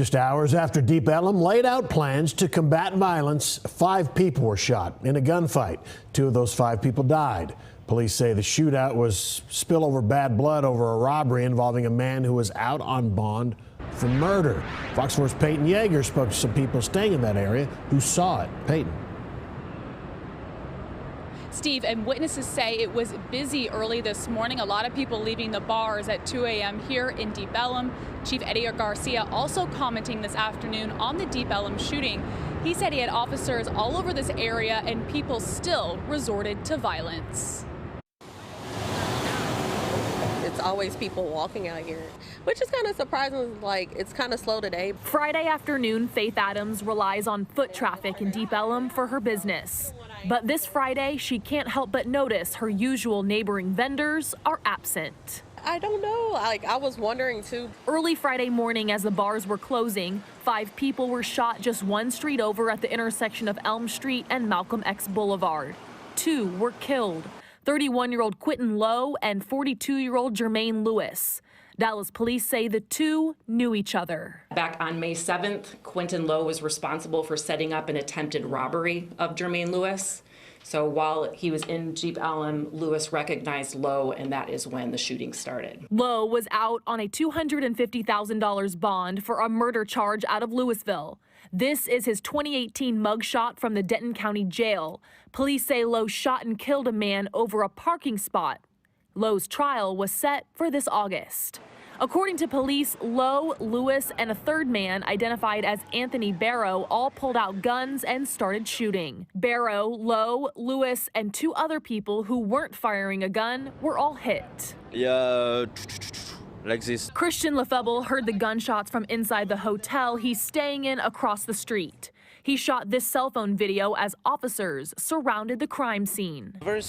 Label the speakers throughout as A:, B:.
A: Just hours after Deep Ellum laid out plans to combat violence, 5 people were shot in a gunfight. 2 of those 5 people died. Police say the shootout was spillover bad blood over a robbery involving a man who was out on bond for murder. Fox 4's Peyton Yeager spoke to some people staying in that area who saw it. Peyton.
B: Steve, and witnesses say it was busy early this morning. A lot of people leaving the bars at 2 a.m. here in Deep Ellum. Chief Eddie Garcia also commenting this afternoon on the Deep Ellum shooting. He said he had officers all over this area and people still resorted to violence.
C: It's always people walking out here, which is kind of surprising. Like, it's kind of slow today.
D: Friday afternoon, Faith Adams relies on foot traffic in Deep Ellum for her business. But this Friday, she can't help but notice her usual neighboring vendors are absent.
C: I don't know. I was wondering too.
D: Early Friday morning, as the bars were closing, 5 people were shot just 1 street over at the intersection of Elm Street and Malcolm X Boulevard. 2 were killed. 31-year-old Quentin Lowe and 42-year-old Jermaine Lewis. Dallas police say the 2 knew each other.
E: Back on May 7th, Quentin Lowe was responsible for setting up an attempted robbery of Jermaine Lewis. So while he was in Deep Ellum, Lewis recognized Lowe, and that is when the shooting started.
D: Lowe was out on a $250,000 bond for a murder charge out of Louisville. This is his 2018 mugshot from the Denton County Jail. Police say Lowe shot and killed a man over a parking spot. Lowe's trial was set for this August. According to police, Lowe, Lewis, and a 3rd man identified as Anthony Barrow all pulled out guns and started shooting. Barrow, Lowe, Lewis, and 2 other people who weren't firing a gun were all hit.
F: Yeah, like this.
D: Christian Lefebvre heard the gunshots from inside the hotel he's staying in across the street. He shot this cell phone video as officers surrounded the crime scene.
F: Very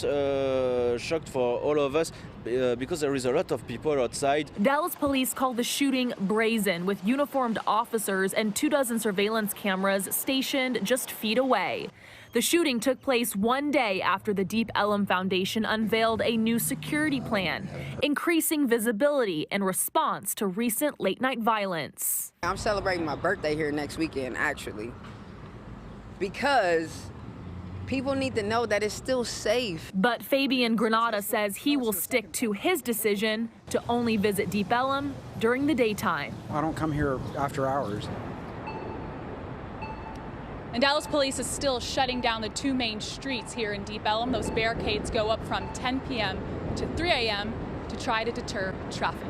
F: shocked for all of us because there is a lot of people outside.
D: Dallas police call the shooting brazen, with uniformed officers and 24 surveillance cameras stationed just feet away. The shooting took place 1 day after the Deep Ellum Foundation unveiled a new security plan, increasing visibility in response to recent late-night violence.
G: I'm celebrating my birthday here next weekend, actually, because people need to know that it's still safe.
D: But Fabian Granada says he will stick to his decision to only visit Deep Ellum during the daytime.
H: I don't come here after hours.
B: And Dallas police is still shutting down the 2 main streets here in Deep Ellum. Those barricades go up from 10 p.m. to 3 a.m. to try to deter traffic.